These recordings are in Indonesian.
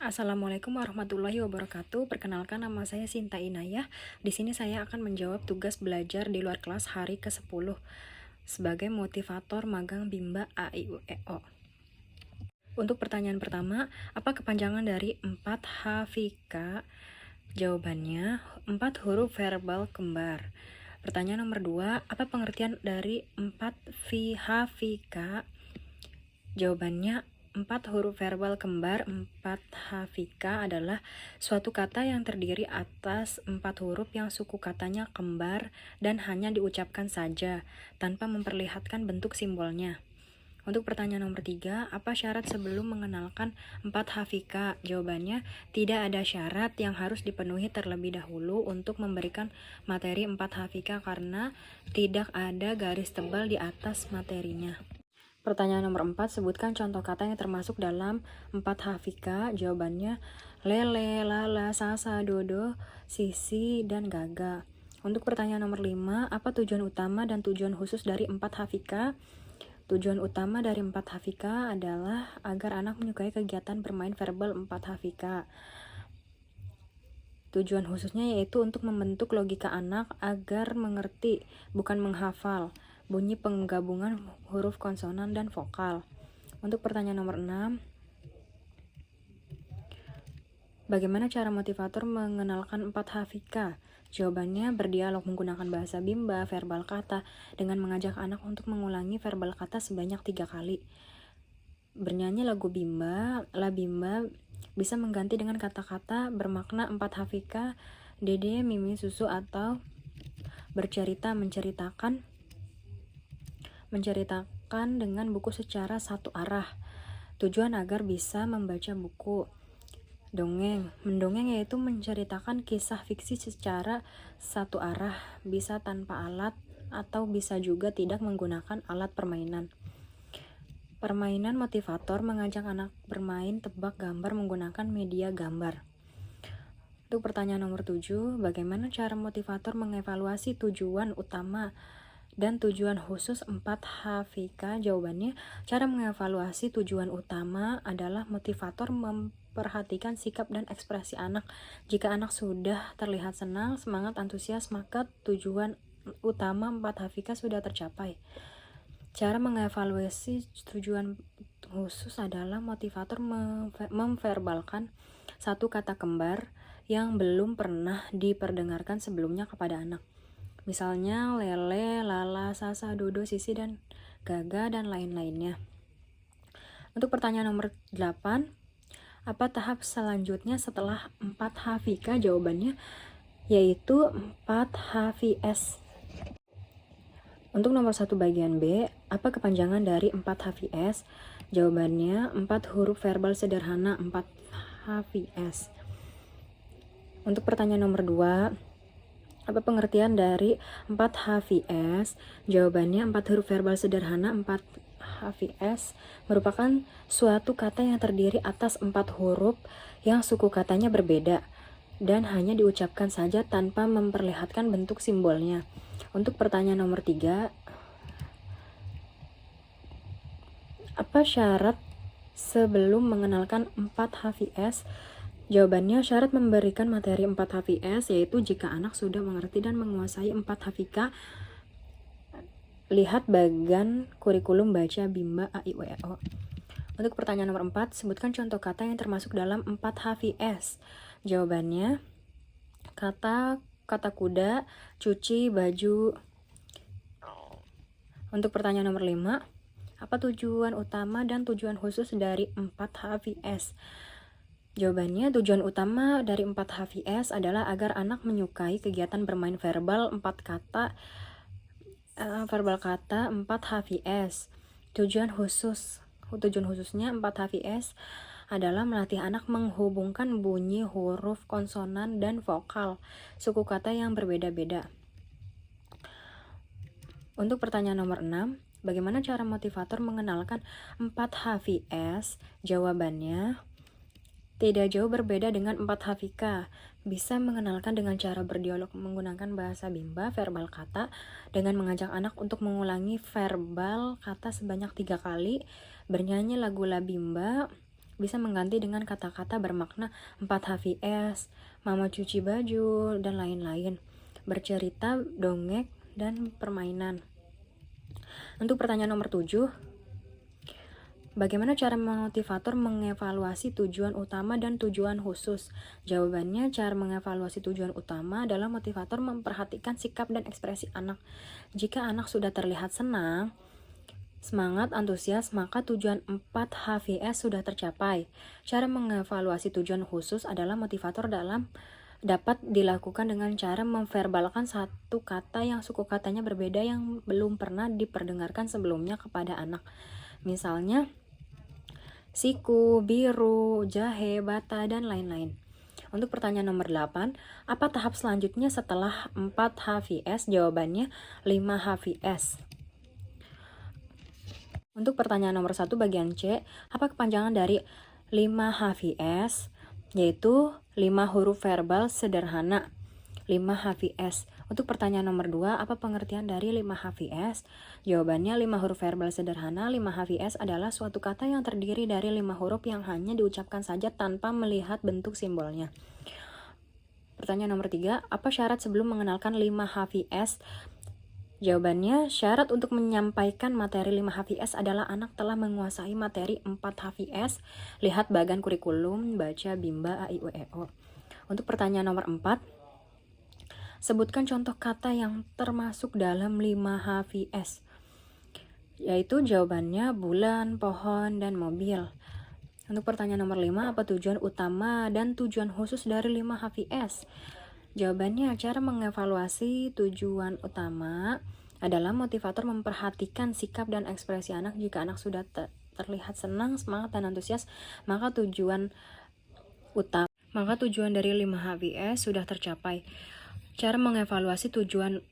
Assalamualaikum warahmatullahi wabarakatuh. Perkenalkan, nama saya Sinta Inayah. Di sini saya akan menjawab tugas belajar di luar kelas hari ke-10 sebagai motivator magang Bimba A-I-U-E-O. Untuk pertanyaan pertama, apa kepanjangan dari 4HVK? Jawabannya, 4 huruf verbal kembar. Pertanyaan nomor 2, apa pengertian dari 4HVK? Jawabannya, 4 huruf verbal kembar 4HVK adalah suatu kata yang terdiri atas 4 huruf yang suku katanya kembar dan hanya diucapkan saja, tanpa memperlihatkan bentuk simbolnya. Untuk pertanyaan nomor 3, apa syarat sebelum mengenalkan 4HVK? Jawabannya, tidak ada syarat yang harus dipenuhi terlebih dahulu untuk memberikan materi 4HVK karena tidak ada garis tebal di atas materinya. Pertanyaan nomor 4, sebutkan contoh kata yang termasuk dalam 4HVK. Jawabannya, lele, lala, sasa, dodo, sisi, dan gaga. Untuk pertanyaan nomor 5, apa tujuan utama dan tujuan khusus dari 4HVK? Tujuan utama dari 4HVK adalah agar anak menyukai kegiatan bermain verbal 4HVK. Tujuan khususnya yaitu untuk membentuk logika anak agar mengerti, bukan menghafal, bunyi penggabungan huruf konsonan dan vokal. Untuk pertanyaan nomor 6, bagaimana cara motivator mengenalkan 4HVK? Jawabannya, berdialog menggunakan bahasa Bimba, verbal kata, dengan mengajak anak untuk mengulangi verbal kata sebanyak 3 kali. Bernyanyi lagu Bimba, La Bimba bisa mengganti dengan kata-kata bermakna 4HVK, Dede, Mimi, Susu, atau bercerita, menceritakan dengan buku secara satu arah. Tujuan agar bisa membaca buku. Dongeng, mendongeng yaitu menceritakan kisah fiksi secara satu arah, bisa tanpa alat atau bisa juga tidak menggunakan alat permainan. Permainan motivator mengajak anak bermain tebak gambar menggunakan media gambar. Untuk pertanyaan nomor 7, bagaimana cara motivator mengevaluasi tujuan utama dan tujuan khusus 4HVK? Jawabannya, cara mengevaluasi tujuan utama adalah motivator memperhatikan sikap dan ekspresi anak. Jika anak sudah terlihat senang, semangat, antusias, maka tujuan utama 4HVK sudah tercapai. Cara mengevaluasi tujuan khusus adalah motivator memverbalkan satu kata kembar yang belum pernah diperdengarkan sebelumnya kepada anak. Misalnya lele, lala, sasa, dodo, sisi, dan gaga, dan lain-lainnya. Untuk pertanyaan nomor 8, apa tahap selanjutnya setelah 4HVK? Jawabannya yaitu 4HVS. Untuk nomor 1 bagian B, apa kepanjangan dari 4HVS? Jawabannya 4 huruf verbal sederhana 4HVS. Untuk pertanyaan nomor 2, apa pengertian dari 4HVS? Jawabannya 4 huruf verbal sederhana 4HVS merupakan suatu kata yang terdiri atas 4 huruf yang suku katanya berbeda dan hanya diucapkan saja tanpa memperlihatkan bentuk simbolnya. Untuk pertanyaan nomor 3, apa syarat sebelum mengenalkan 4HVS? Jawabannya, syarat memberikan materi 4HVS yaitu jika anak sudah mengerti dan menguasai 4HVK. Lihat bagian kurikulum baca Bimba A-I-U-E-O. Untuk pertanyaan nomor 4, sebutkan contoh kata yang termasuk dalam 4HVS. Jawabannya, kata kuda, cuci, baju. Untuk pertanyaan nomor 5, apa tujuan utama dan tujuan khusus dari 4HVS? Jawabannya, tujuan utama dari 4HVS adalah agar anak menyukai kegiatan bermain verbal 4 kata, verbal kata 4HVS. Tujuan khususnya 4HVS adalah melatih anak menghubungkan bunyi huruf konsonan dan vokal suku kata yang berbeda-beda. Untuk pertanyaan nomor 6, bagaimana cara motivator mengenalkan 4HVS? Jawabannya, tidak jauh berbeda dengan 4HVK. Bisa mengenalkan dengan cara berdialog menggunakan bahasa Bimba, verbal kata, dengan mengajak anak untuk mengulangi verbal kata sebanyak 3 kali, bernyanyi lagu La Bimba, bisa mengganti dengan kata-kata bermakna 4HVS, mama cuci baju, dan lain-lain. Bercerita, dongeng, dan permainan. Untuk pertanyaan nomor 7, bagaimana cara motivator mengevaluasi tujuan utama dan tujuan khusus? Jawabannya, cara mengevaluasi tujuan utama adalah motivator memperhatikan sikap dan ekspresi anak. Jika anak sudah terlihat senang, semangat, antusias, maka tujuan 4HVS sudah tercapai. Cara mengevaluasi tujuan khusus adalah motivator dapat dilakukan dengan cara memverbalkan satu kata yang suku katanya berbeda yang belum pernah diperdengarkan sebelumnya kepada anak. Misalnya, siku, biru, jahe, bata, dan lain-lain. Untuk pertanyaan nomor 8, apa tahap selanjutnya setelah 4HVS? Jawabannya 5HVS. Untuk pertanyaan nomor 1 bagian C, apa kepanjangan dari 5HVS? Yaitu 5 huruf verbal sederhana, 5HVS. Untuk pertanyaan nomor 2, apa pengertian dari 5HVS? Jawabannya 5 huruf verbal sederhana. 5HVS adalah suatu kata yang terdiri dari 5 huruf yang hanya diucapkan saja tanpa melihat bentuk simbolnya. Pertanyaan nomor 3, apa syarat sebelum mengenalkan 5HVS? Jawabannya, syarat untuk menyampaikan materi 5HVS adalah anak telah menguasai materi 4HVS. Lihat bagan kurikulum, baca Bimba, A, I, U, E, O. Untuk pertanyaan nomor 4, sebutkan contoh kata yang termasuk dalam 5HVS. Yaitu jawabannya bulan, pohon, dan mobil. Untuk pertanyaan nomor 5, apa tujuan utama dan tujuan khusus dari 5HVS? Jawabannya, cara mengevaluasi tujuan utama adalah motivator memperhatikan sikap dan ekspresi anak. Jika anak sudah terlihat senang, semangat, dan antusias, maka tujuan dari 5HVS sudah tercapai. Cara mengevaluasi tujuan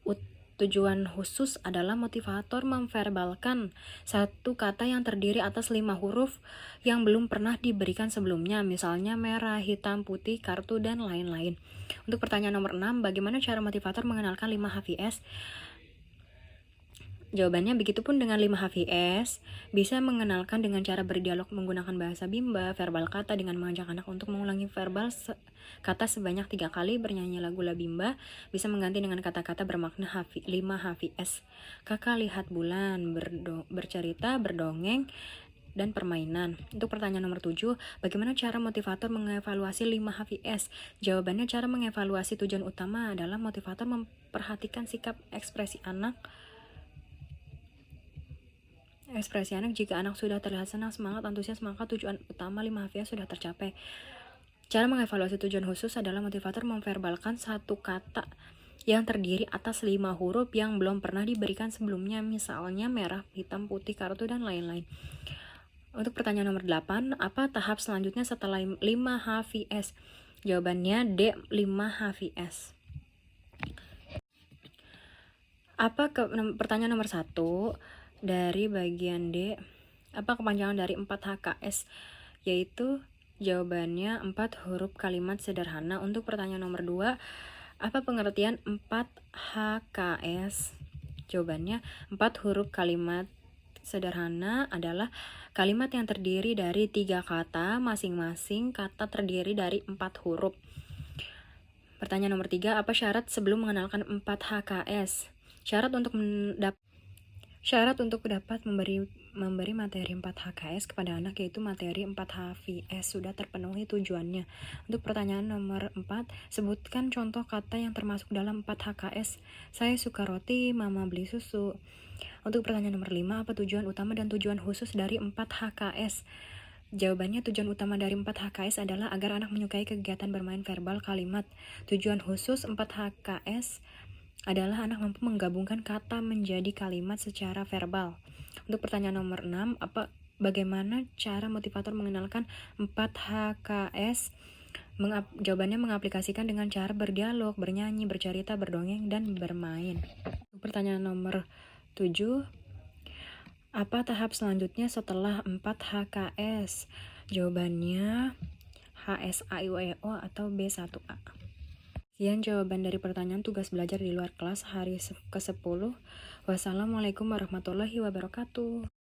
khusus adalah motivator memverbalkan satu kata yang terdiri atas 5 huruf yang belum pernah diberikan sebelumnya, misalnya merah, hitam, putih, kartu, dan lain-lain. Untuk pertanyaan nomor 6, bagaimana cara motivator mengenalkan 5HVS? Jawabannya, begitupun dengan 5HVS, bisa mengenalkan dengan cara berdialog menggunakan bahasa Bimba, verbal kata dengan mengajak anak untuk mengulangi verbal kata sebanyak 3 kali, bernyanyi lagu La Bimba, bisa mengganti dengan kata-kata bermakna 5HVS. Kakak lihat bulan, bercerita, berdongeng, dan permainan. Untuk pertanyaan nomor 7, bagaimana cara motivator mengevaluasi 5HVS? Jawabannya, cara mengevaluasi tujuan utama adalah motivator memperhatikan sikap ekspresi anak. Jika anak sudah terlihat senang, semangat, antusias, maka tujuan utama 5HVS sudah tercapai. Cara mengevaluasi tujuan khusus adalah motivator memverbalkan satu kata yang terdiri atas 5 huruf yang belum pernah diberikan sebelumnya, misalnya merah, hitam, putih, kartu, dan lain-lain. Untuk pertanyaan nomor 8, apa tahap selanjutnya setelah 5HVS? Jawabannya D, 5HVS. Pertanyaan nomor 1 dari bagian D, apa kepanjangan dari 4HKS? Yaitu jawabannya 4 huruf kalimat sederhana. Untuk pertanyaan nomor 2, apa pengertian 4HKS? Jawabannya 4 huruf kalimat sederhana adalah kalimat yang terdiri dari 3 kata, masing-masing kata terdiri dari 4 huruf. Pertanyaan nomor 3, apa syarat sebelum mengenalkan 4HKS? Syarat untuk dapat memberi materi 4HKS kepada anak yaitu materi 4HVS sudah terpenuhi tujuannya. Untuk pertanyaan nomor 4, sebutkan contoh kata yang termasuk dalam 4HKS. Saya suka roti, mama beli susu. Untuk pertanyaan nomor 5, apa tujuan utama dan tujuan khusus dari 4HKS? Jawabannya, tujuan utama dari 4HKS adalah agar anak menyukai kegiatan bermain verbal kalimat. Tujuan khusus 4HKS adalah anak mampu menggabungkan kata menjadi kalimat secara verbal. Untuk pertanyaan nomor 6, bagaimana cara motivator mengenalkan 4HKS? Jawabannya, mengaplikasikan dengan cara berdialog, bernyanyi, bercerita, berdongeng, dan bermain. Untuk pertanyaan nomor 7, apa tahap selanjutnya setelah 4HKS? Jawabannya HSAIUEO atau B1A. Sekian jawaban dari pertanyaan tugas belajar di luar kelas hari ke-10. Wassalamualaikum warahmatullahi wabarakatuh.